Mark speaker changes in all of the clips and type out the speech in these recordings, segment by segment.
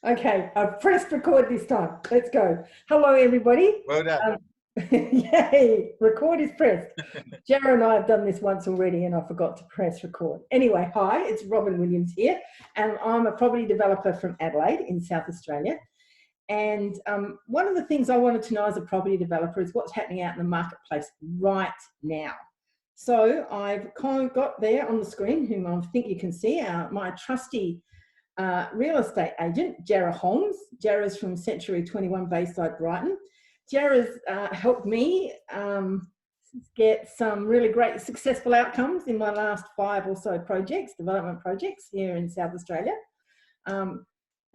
Speaker 1: Okay, I've pressed record this time. Let's go. Hello, everybody.
Speaker 2: Well done.
Speaker 1: Yay, record is pressed. Jara and I have done this once already and I forgot to press record. Anyway, hi, it's Robin Williams here, and I'm a property developer from Adelaide in South Australia. And one of the things I wanted to know as a property developer is what's happening out in the marketplace right now. So I've kind of got there on the screen, whom I think you can see, my trusty real estate agent, Jara Holmes. Jara's from Century 21 Bayside, Brighton. Jara's helped me get some really great successful outcomes in my last 5 or so projects, development projects here in South Australia.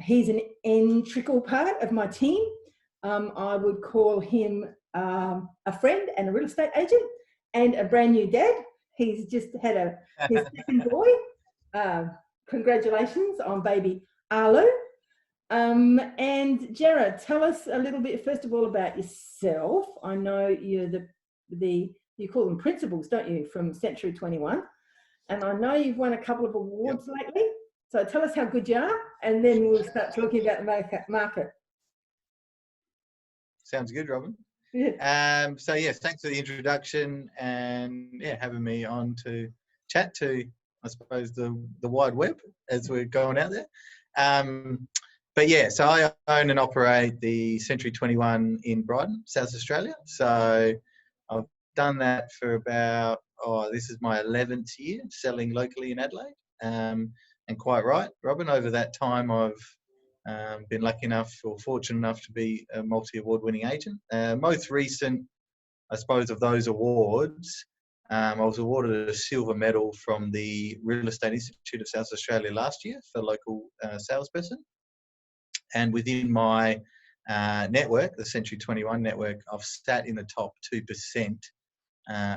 Speaker 1: He's an integral part of my team. I would call him a friend and a real estate agent and a brand new dad. He's just had his second boy. Congratulations on baby Arlo. And Jara, tell us a little bit, first of all, about yourself. I know you're you call them principals, don't you, from Century 21. And I know you've won a couple of awards lately. So tell us how good you are, and then we'll start talking about the market.
Speaker 2: Sounds good, Robin.
Speaker 1: Yeah.
Speaker 2: So yes, thanks for the introduction and having me on to chat to, I suppose, the wide web as we're going out there. But yeah, so I own and operate the Century 21 in Brighton, South Australia. So I've done that for about, this is my 11th year selling locally in Adelaide. And quite right, Robin, over that time I've been lucky enough or fortunate enough to be a multi-award winning agent. Most recent, I suppose, of those awards, I was awarded a silver medal from the Real Estate Institute of South Australia last year for local salesperson. And within my network, the Century 21 network, I've sat in the top 2%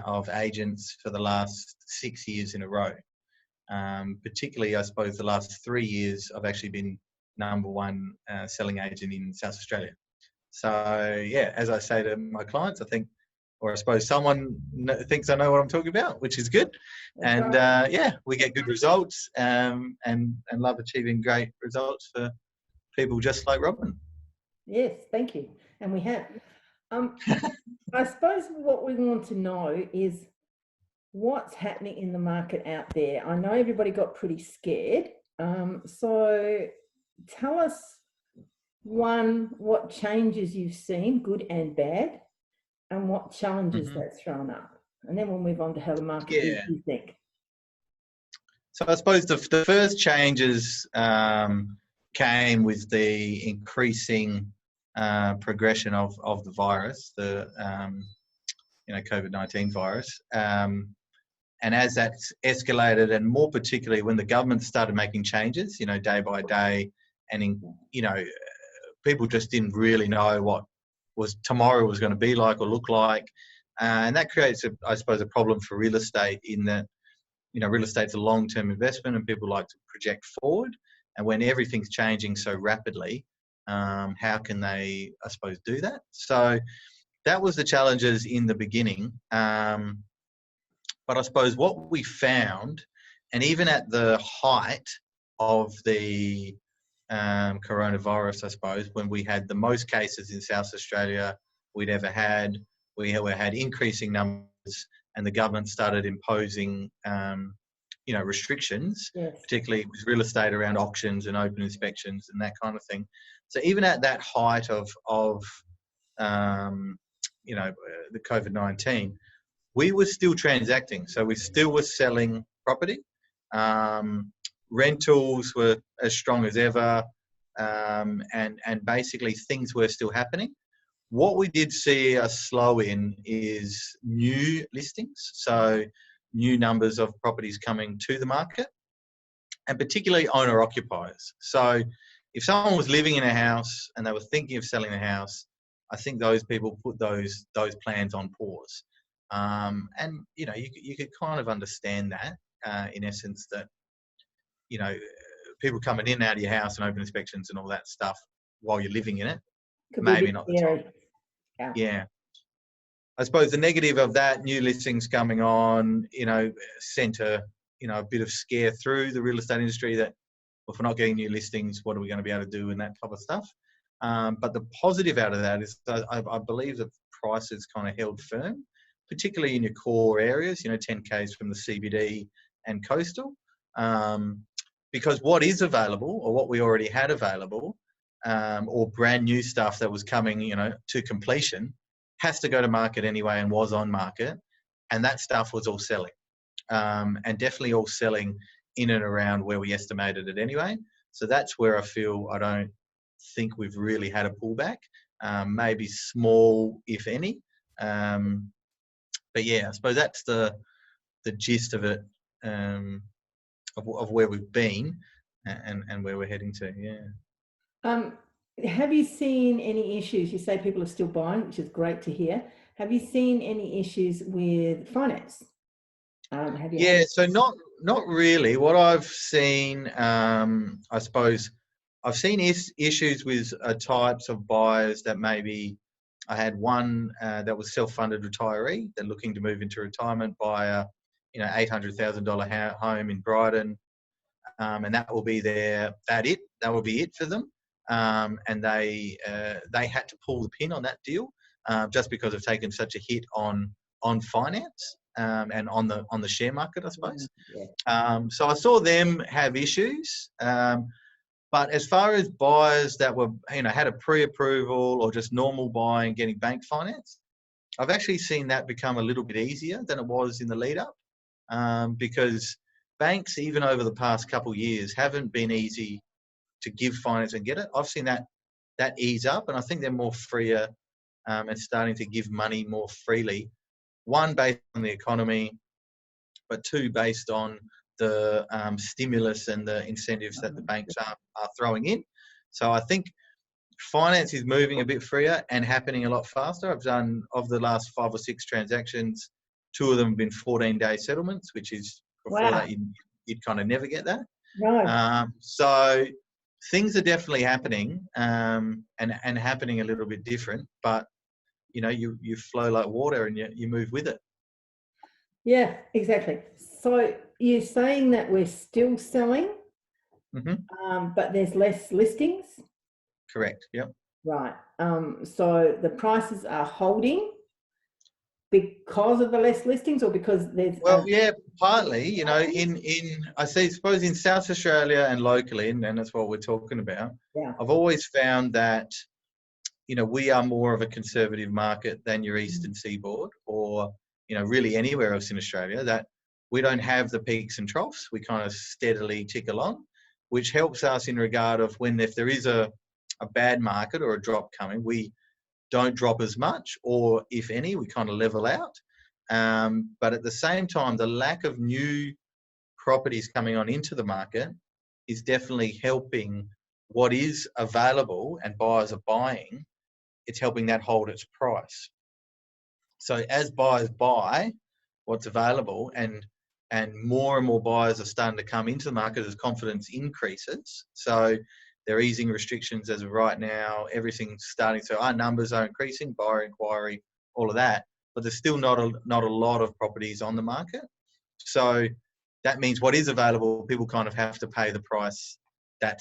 Speaker 2: of agents for the last 6 years in a row. Particularly, I suppose, the last 3 years, I've actually been #1 selling agent in South Australia. So, yeah, as I say to my clients, I think, or I suppose someone thinks I know what I'm talking about, which is good. And we get good results and love achieving great results for people just like Robin.
Speaker 1: Yes, thank you. And we have. I suppose what we want to know is what's happening in the market out there. I know everybody got pretty scared. So tell us, one, what changes you've seen, good and bad, and what challenges that's thrown up. And then we'll move on to how the market is, you think.
Speaker 2: So I suppose the first changes came with the increasing progression of the virus, the COVID-19 virus. And as that's escalated, and more particularly when the government started making changes, day by day, and people just didn't really know what tomorrow was going to be like or look like, and that creates, I suppose, a problem for real estate in that, real estate's a long-term investment, and people like to project forward. And when everything's changing so rapidly, how can they, I suppose, do that? So that was the challenges in the beginning. But I suppose what we found, and even at the height of the coronavirus, I suppose, when we had the most cases in South Australia we'd ever had, we had increasing numbers, and the government started imposing, restrictions, particularly with real estate around auctions and open inspections and that kind of thing. So even at that height of the COVID-19, we were still transacting. So we still were selling property. Rentals were as strong as ever. And basically things were still happening. What we did see a slow in is new listings. So new numbers of properties coming to the market, and particularly owner occupiers. So if someone was living in a house and they were thinking of selling the house, I think those people put those plans on pause. And you could kind of understand that in essence, that people coming in and out of your house and open inspections and all that stuff while you're living in it, maybe not the time. Yeah. I suppose the negative of that, new listings coming on, sent a bit of scare through the real estate industry that if we're not getting new listings, what are we going to be able to do and that type of stuff. But the positive out of that is that I believe the prices kind of held firm, particularly in your core areas, 10 Ks from the CBD and coastal. Because what is available, or what we already had available, or brand new stuff that was coming, to completion, has to go to market anyway and was on market. And that stuff was all selling. And definitely all selling in and around where we estimated it anyway. So that's where I don't think we've really had a pullback. Maybe small, if any. But yeah, I suppose that's the gist of it, of where we've been and where we're heading to. Yeah.
Speaker 1: Have you seen any issues? You say people are still buying, which is great to hear. Have you seen any issues with finance?
Speaker 2: So not really. What I've seen, I suppose, I've seen issues with types of buyers that maybe I had one that was self-funded retiree. They're looking to move into retirement, buy a $800,000 home in Brighton, and that will be that will be it for them. And they had to pull the pin on that deal just because they've taken such a hit on finance and on the share market, I suppose. Yeah. So I saw them have issues. But as far as buyers that were, had a pre-approval or just normal buying, getting bank finance, I've actually seen that become a little bit easier than it was in the lead up, because banks, even over the past couple of years, haven't been easy to give finance and get it. I've seen that ease up, and I think they're more freer and starting to give money more freely. One, based on the economy, but two, based on the stimulus and the incentives that the banks are throwing in. So I think finance is moving a bit freer and happening a lot faster. I've done, of the last 5 or 6 transactions, 2 of them have been 14-day settlements, which is, before that you'd kind of never get that.
Speaker 1: Right.
Speaker 2: So things are definitely happening, and happening a little bit different, but you flow like water and you move with it.
Speaker 1: Yeah, exactly. So you're saying that we're still selling, but there's less listings?
Speaker 2: Correct, yep.
Speaker 1: Right. So the prices are holding because of the less listings, or because there's...
Speaker 2: Well, yeah, partly, I suppose in South Australia and locally, and that's what we're talking about, I've always found that, we are more of a conservative market than your eastern seaboard, or really anywhere else in Australia, that we don't have the peaks and troughs. We kind of steadily tick along, which helps us in regard of if there is a bad market or a drop coming, we don't drop as much, or if any, we kind of level out. But at the same time, the lack of new properties coming on into the market is definitely helping what is available and buyers are buying. It's helping that hold its price. So as buyers buy what's available, and more and more buyers are starting to come into the market as confidence increases. So they're easing restrictions as of right now. Everything's starting. So our numbers are increasing, buyer inquiry, all of that. But there's still not a lot of properties on the market. So that means what is available, people kind of have to pay the price that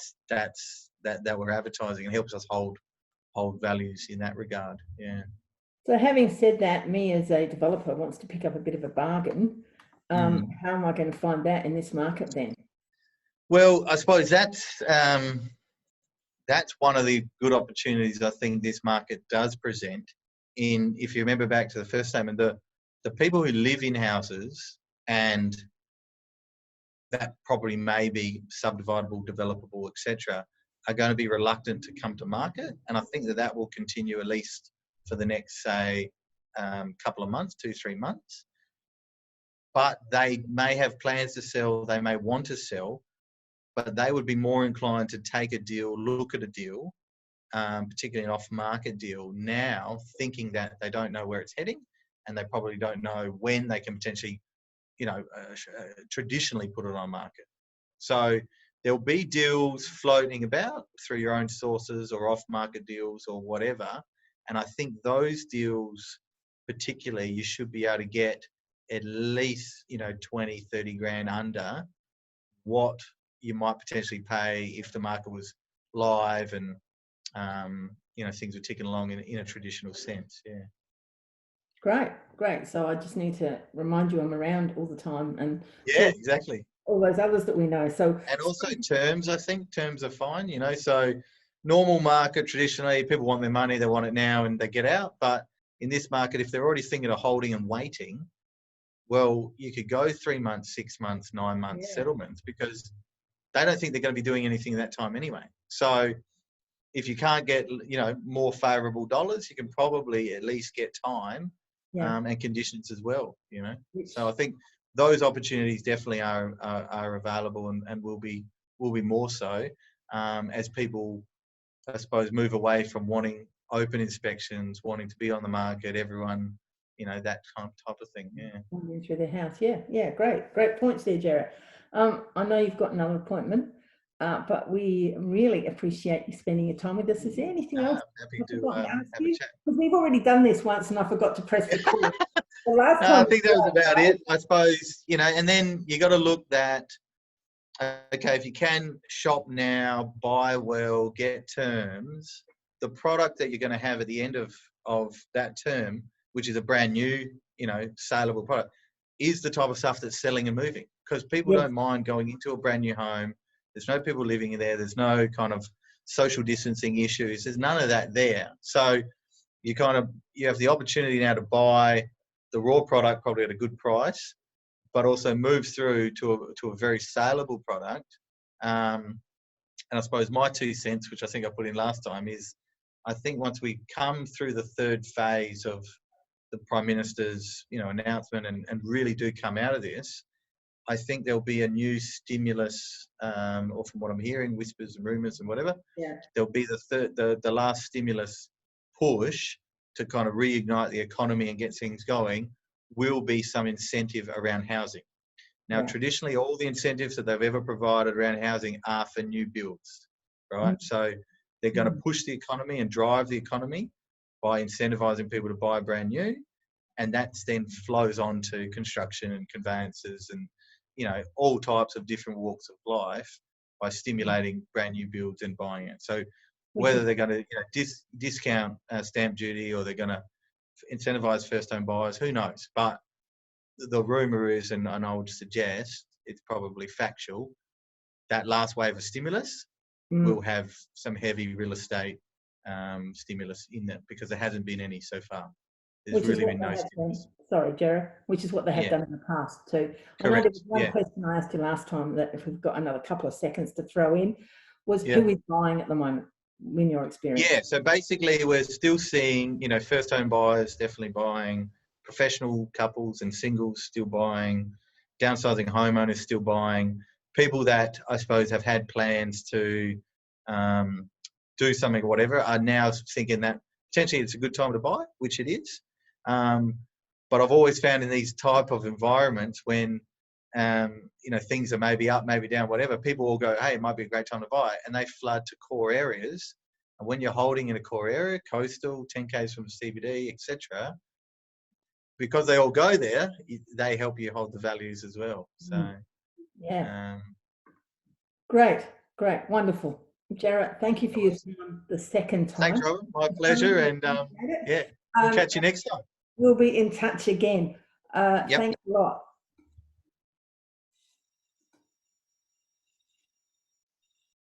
Speaker 2: we're advertising. It helps us hold values in that regard. Yeah.
Speaker 1: So having said that, me as a developer wants to pick up a bit of a bargain. How am I going to find that in this market then?
Speaker 2: Well, I suppose that's one of the good opportunities I think this market does present. If you remember back to the first statement, the people who live in houses and that property may be subdividable, developable, etc., are going to be reluctant to come to market, and I think that will continue at least for the next, say, couple of months, 2-3 months. But they may have plans to sell, they may want to sell, but they would be more inclined to take a deal, look at a deal, particularly an off-market deal now, thinking that they don't know where it's heading, and they probably don't know when they can potentially, traditionally put it on market. So there'll be deals floating about through your own sources or off-market deals or whatever. And I think those deals, particularly, you should be able to get at least, 20, 30 grand under what you might potentially pay if the market was live and things were ticking along in a traditional sense. Yeah.
Speaker 1: Great. So I just need to remind you I'm around all the time, and
Speaker 2: Yeah, exactly.
Speaker 1: all those others that we know. So
Speaker 2: and also terms, I think terms are fine. So normal market traditionally people want their money, they want it now, and they get out. But in this market, if they're already thinking of holding and waiting, well, you could go 3 months, 6 months, 9 months settlements because they don't think they're going to be doing anything at that time anyway. So if you can't get more favourable dollars, you can probably at least get time and conditions as well. So I think those opportunities definitely are available and will be more so as people, I suppose, move away from wanting open inspections, wanting to be on the market. Everyone, that type of thing. Yeah.
Speaker 1: Through their house. Yeah. Great points there, Jarrett. I know you've got another appointment. But we really appreciate you spending your time with us. Is there anything else?
Speaker 2: Happy to have a chat.
Speaker 1: Because we've already done this once and I forgot to press record. The last time
Speaker 2: I think that was about it, I suppose, and then you got to look that, okay, if you can shop now, buy well, get terms, the product that you're going to have at the end of that term, which is a brand new, saleable product, is the type of stuff that's selling and moving. Because people don't mind going into a brand new home. There's no people living in there. There's no kind of social distancing issues. There's none of that there. So you have the opportunity now to buy the raw product probably at a good price, but also move through to a very saleable product. And I suppose my 2 cents, which I think I put in last time, is I think once we come through the third phase of the Prime Minister's announcement and really do come out of this, I think there'll be a new stimulus, or from what I'm hearing, whispers and rumours and whatever, there'll be the last stimulus push to kind of reignite the economy and get things going, will be some incentive around housing. Now, traditionally, all the incentives that they've ever provided around housing are for new builds, right? So they're going to push the economy and drive the economy by incentivising people to buy brand new, and that then flows on to construction and conveyances and all types of different walks of life by stimulating brand new builds and buying it. So whether they're going to discount stamp duty or they're going to incentivise first-home buyers, who knows? But the rumour is, and I would suggest it's probably factual, that last wave of stimulus will have some heavy real estate stimulus in it because there hasn't been any so far. There's really been no stimulus.
Speaker 1: Sorry, Jarrah, which is what they have done in the past too. I know there was one question I asked you last time that if we've got another couple of seconds to throw in, was who is buying at the moment, in your experience?
Speaker 2: Yeah, so basically we're still seeing, first home buyers definitely buying, professional couples and singles still buying, downsizing homeowners still buying, people that I suppose have had plans to do something or whatever are now thinking that potentially it's a good time to buy, which it is. But I've always found in these type of environments when, things are maybe up, maybe down, whatever, people will go, hey, it might be a great time to buy. And they flood to core areas. And when you're holding in a core area, coastal, 10Ks from CBD, etc., because they all go there, they help you hold the values as well. So,
Speaker 1: Great. Wonderful. Jarrett, thank you for your time the second time.
Speaker 2: Thanks, Robin. My pleasure. And we'll catch you next time.
Speaker 1: We'll be in touch again. Thanks a lot.